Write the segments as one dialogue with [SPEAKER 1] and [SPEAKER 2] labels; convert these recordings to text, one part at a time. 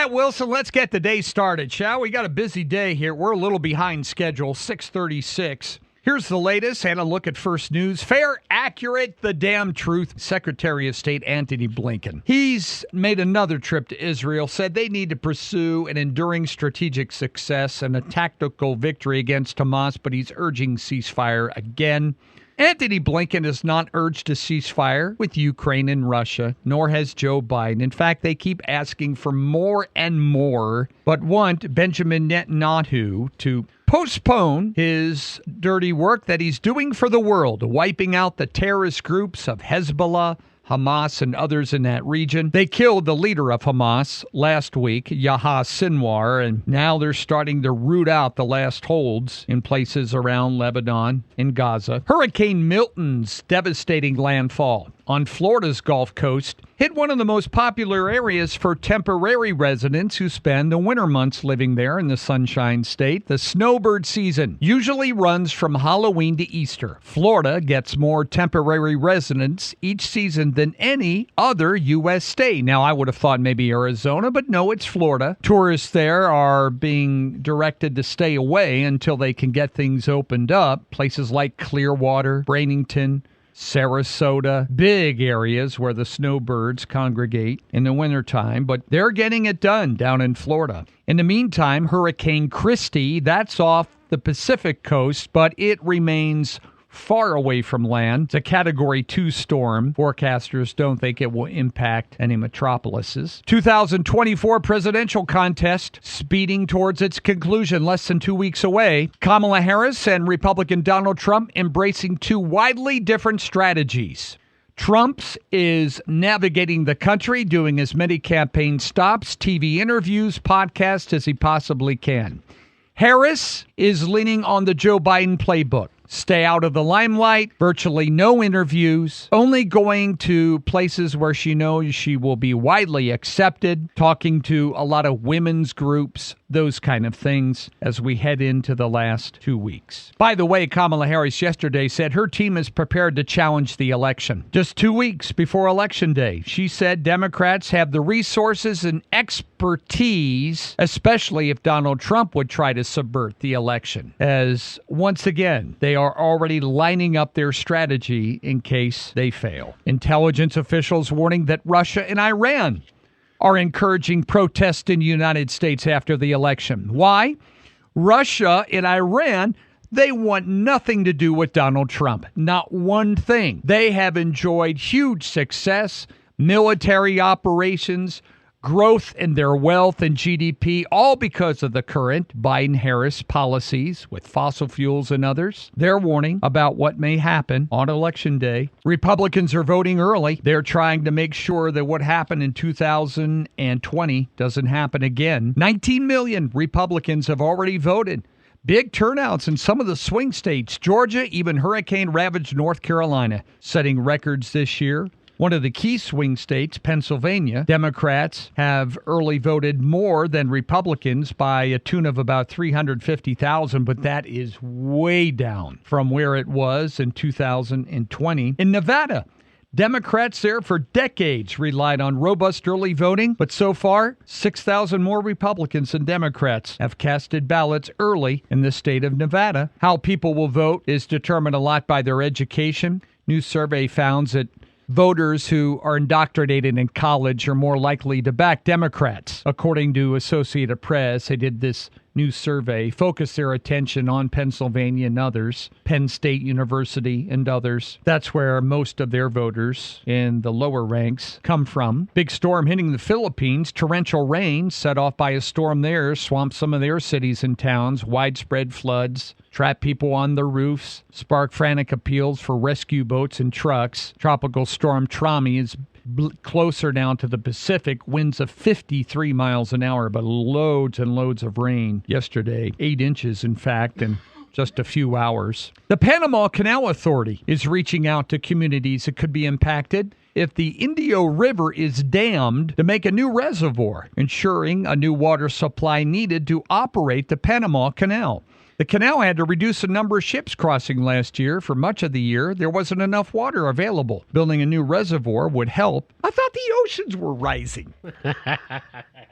[SPEAKER 1] right, Wilson, let's get the day started, shall we? Got a busy day here. We're a little behind schedule, 6:36. Here's the latest and a look at first news. Fair, accurate, the damn truth. Secretary of State Antony Blinken. He's made another trip to Israel, said they need to pursue an enduring strategic success and a tactical victory against Hamas, but he's urging ceasefire again. Antony Blinken has not urged a ceasefire with Ukraine and Russia, nor has Joe Biden. In fact, they keep asking for more and more, but want Benjamin Netanyahu to postpone his dirty work that he's doing for the world, wiping out the terrorist groups of Hezbollah, Hamas, and others in that region. They killed the leader of Hamas last week, Yahya Sinwar, and now they're starting to root out the last holds in places around Lebanon and Gaza. Hurricane Milton's devastating landfall on Florida's Gulf Coast hit one of the most popular areas for temporary residents who spend the winter months living there in the Sunshine State. The snowbird season usually runs from Halloween to Easter. Florida gets more temporary residents each season than any other U.S. state. Now, I would have thought maybe Arizona, but no, it's Florida. Tourists there are being directed to stay away until they can get things opened up. Places like Clearwater, Bradenton, Sarasota, big areas where the snowbirds congregate in the wintertime, but they're getting it done down in Florida. In the meantime, Hurricane Christy, that's off the Pacific coast, but it remains far away from land. It's a Category 2 storm. Forecasters don't think it will impact any metropolises. 2024 presidential contest speeding towards its conclusion, less than 2 weeks away. Kamala Harris and Republican Donald Trump embracing two widely different strategies. Trump's is navigating the country, doing as many campaign stops, TV interviews, podcasts as he possibly can. Harris is leaning on the Joe Biden playbook. Stay out of the limelight, virtually no interviews, only going to places where she knows she will be widely accepted, talking to a lot of women's groups, those kind of things as we head into the last 2 weeks. By the way, Kamala Harris yesterday said her team is prepared to challenge the election. Just 2 weeks before Election Day, she said Democrats have the resources and expertise, especially if Donald Trump would try to subvert the election, as once again, they are already lining up their strategy in case they fail. Intelligence officials warning that Russia and Iran are encouraging protests in the United States after the election. Why? Russia and Iran, they want nothing to do with Donald Trump. Not one thing. They have enjoyed huge success, military operations, growth in their wealth and GDP, all because of the current Biden-Harris policies with fossil fuels and others. They're warning about what may happen on Election Day. Republicans are voting early. They're trying to make sure that what happened in 2020 doesn't happen again. 19 million Republicans have already voted. Big turnouts in some of the swing states. Georgia, even hurricane-ravaged North Carolina, setting records this year. One of the key swing states, Pennsylvania, Democrats have early voted more than Republicans by a tune of about 350,000, but that is way down from where it was in 2020. In Nevada, Democrats there for decades relied on robust early voting, but so far, 6,000 more Republicans than Democrats have casted ballots early in the state of Nevada. How people will vote is determined a lot by their education. New survey found that voters who are indoctrinated in college are more likely to back Democrats. According to Associated Press, they did this new survey, focused their attention on Pennsylvania and others, Penn State University and others. That's where most of their voters in the lower ranks come from. Big storm hitting the Philippines. Torrential rain set off by a storm there swamped some of their cities and towns. Widespread floods trapped people on their roofs, sparked frantic appeals for rescue boats and trucks. Tropical storm Trami is closer down to the Pacific, winds of 53 miles an hour, but loads and loads of rain yesterday. 8 inches, in fact, in just a few hours. The Panama Canal Authority is reaching out to communities that could be impacted if the Indio River is dammed to make a new reservoir, ensuring a new water supply needed to operate the Panama Canal. The canal had to reduce the number of ships crossing last year. For much of the year, there wasn't enough water available. Building a new reservoir would help. I thought the oceans were rising.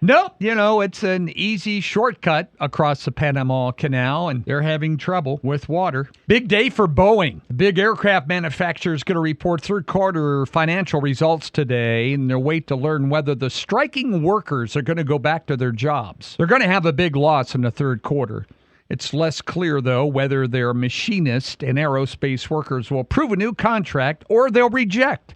[SPEAKER 1] Nope, it's an easy shortcut across the Panama Canal, and they're having trouble with water. Big day for Boeing. The big aircraft manufacturer is going to report third quarter financial results today, and they'll wait to learn whether the striking workers are going to go back to their jobs. They're going to have a big loss in the third quarter. It's less clear, though, whether their machinist and aerospace workers will approve a new contract or they'll reject.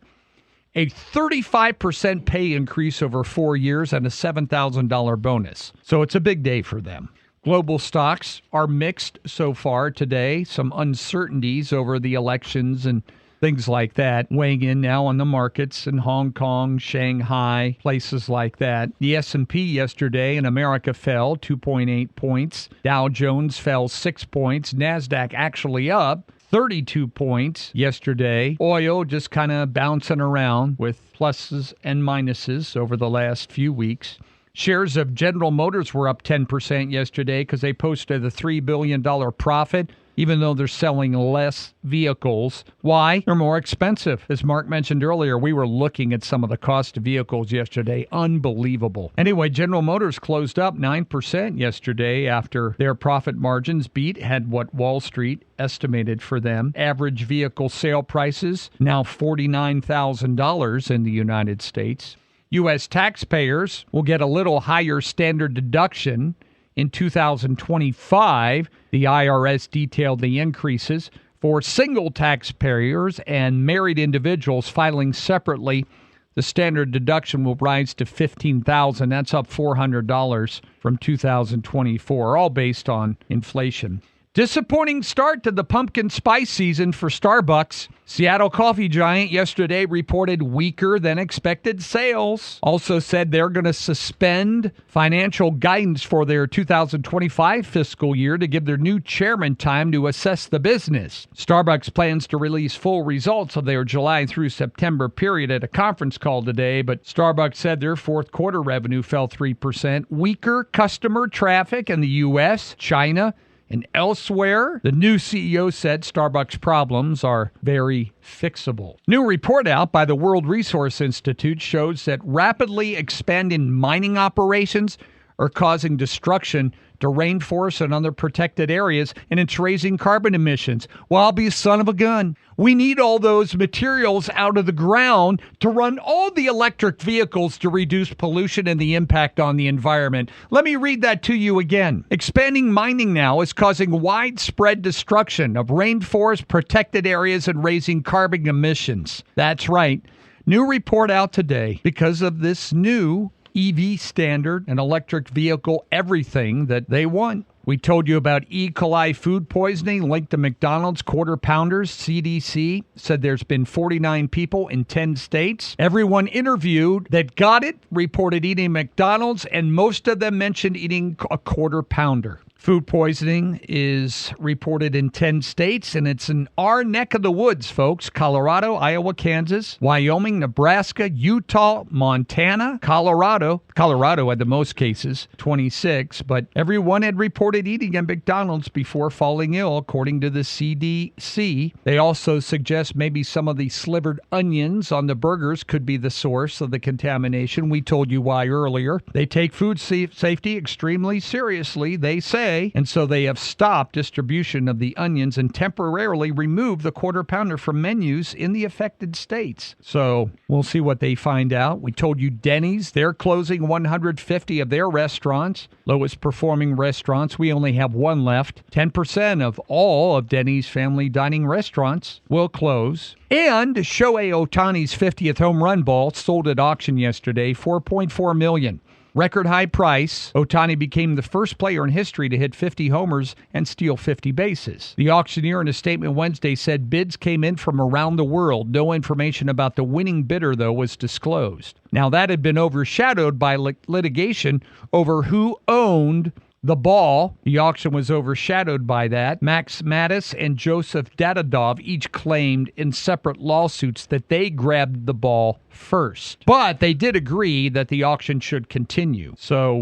[SPEAKER 1] A 35% pay increase over 4 years and a $7,000 bonus. So it's a big day for them. Global stocks are mixed so far today. Some uncertainties over the elections and things like that weighing in now on the markets in Hong Kong, Shanghai, places like that. The S&P yesterday in America fell 2.8 points. Dow Jones fell 6 points. NASDAQ actually up 32 points yesterday. Oil just kind of bouncing around with pluses and minuses over the last few weeks. Shares of General Motors were up 10% yesterday because they posted a $3 billion profit, even though they're selling less vehicles. Why? They're more expensive. As Mark mentioned earlier, we were looking at some of the cost of vehicles yesterday. Unbelievable. Anyway, General Motors closed up 9% yesterday after their profit margins had what Wall Street estimated for them. Average vehicle sale prices now $49,000 in the United States. U.S. taxpayers will get a little higher standard deduction in 2025. The IRS detailed the increases for single taxpayers and married individuals filing separately. The standard deduction will rise to $15,000. That's up $400 from 2024, all based on inflation. Disappointing start to the pumpkin spice season for Starbucks. Seattle coffee giant yesterday reported weaker than expected sales. Also said they're going to suspend financial guidance for their 2025 fiscal year to give their new chairman time to assess the business. Starbucks plans to release full results of their July through September period at a conference call today, but Starbucks said their fourth quarter revenue fell 3%. Weaker customer traffic in the U.S., China, and elsewhere. The new CEO said Starbucks' problems are very fixable. New report out by the World Resource Institute shows that rapidly expanding mining operations are causing destruction to rainforests and other protected areas, and it's raising carbon emissions. Well, I'll be a son of a gun. We need all those materials out of the ground to run all the electric vehicles to reduce pollution and the impact on the environment. Let me read that to you again. Expanding mining now is causing widespread destruction of rainforest protected areas and raising carbon emissions. That's right. New report out today because of this new EV standard and electric vehicle, everything that they want. We told you about E. coli food poisoning linked to McDonald's Quarter Pounders. CDC said there's been 49 people in 10 states. Everyone interviewed that got it reported eating McDonald's, and most of them mentioned eating a Quarter Pounder. Food poisoning is reported in 10 states, and it's in our neck of the woods, folks. Colorado, Iowa, Kansas, Wyoming, Nebraska, Utah, Montana, Colorado. Colorado had the most cases, 26, but everyone had reported eating at McDonald's before falling ill, according to the CDC. They also suggest maybe some of the slivered onions on the burgers could be the source of the contamination. We told you why earlier. They take food safety extremely seriously, they say. And so they have stopped distribution of the onions and temporarily removed the Quarter Pounder from menus in the affected states. So we'll see what they find out. We told you Denny's, they're closing 150 of their restaurants, lowest performing restaurants. We only have one left. 10% of all of Denny's family dining restaurants will close. And Shohei Ohtani's 50th home run ball sold at auction yesterday, $4.4 million. Record high price. Ohtani became the first player in history to hit 50 homers and steal 50 bases. The auctioneer in a statement Wednesday said bids came in from around the world. No information about the winning bidder, though, was disclosed. Now, that had been overshadowed by litigation over who owned the ball. The auction was overshadowed by that. Max Mattis and Joseph Dadadov each claimed in separate lawsuits that they grabbed the ball first. But they did agree that the auction should continue. So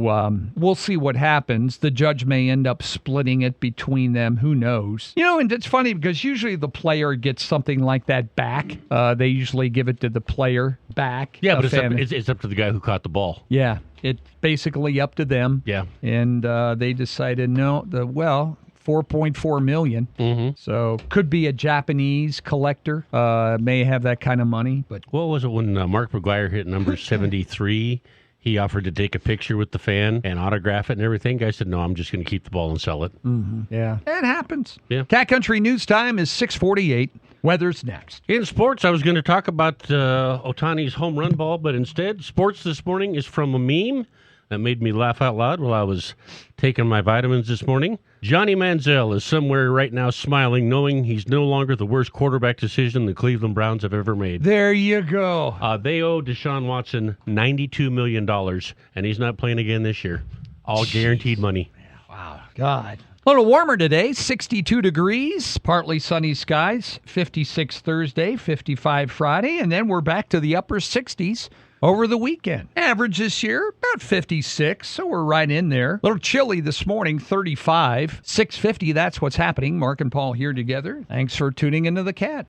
[SPEAKER 1] we'll see what happens. The judge may end up splitting it between them. Who knows? And it's funny because usually the player gets something like that back. They usually give it to the player back.
[SPEAKER 2] Yeah, but it's up to the guy who caught the ball.
[SPEAKER 1] Yeah, it's basically up to them.
[SPEAKER 2] Yeah.
[SPEAKER 1] And they decided, no, 4.4 million.
[SPEAKER 2] Mm-hmm.
[SPEAKER 1] So could be a Japanese collector, may have that kind of money. But
[SPEAKER 2] what was it when Mark McGwire hit number 73? He offered to take a picture with the fan and autograph it and everything. Guy said, no, I'm just going to keep the ball and sell it.
[SPEAKER 1] Mm-hmm. Yeah, it happens.
[SPEAKER 2] Yeah.
[SPEAKER 1] Cat Country News Time is 6:48. Weather's next.
[SPEAKER 2] In sports, I was going to talk about Ohtani's home run ball, but instead, sports this morning is from a meme that made me laugh out loud while I was taking my vitamins this morning. Johnny Manziel is somewhere right now smiling, knowing he's no longer the worst quarterback decision the Cleveland Browns have ever made.
[SPEAKER 1] There you go.
[SPEAKER 2] They owe Deshaun Watson $92 million, and he's not playing again this year. All guaranteed money.
[SPEAKER 1] Wow. God. A little warmer today, 62 degrees, partly sunny skies, 56 Thursday, 55 Friday, and then we're back to the upper 60s over the weekend. Average this year, about 56, so we're right in there. A little chilly this morning, 35, 650, that's what's happening. Mark and Paul here together. Thanks for tuning into The Cat.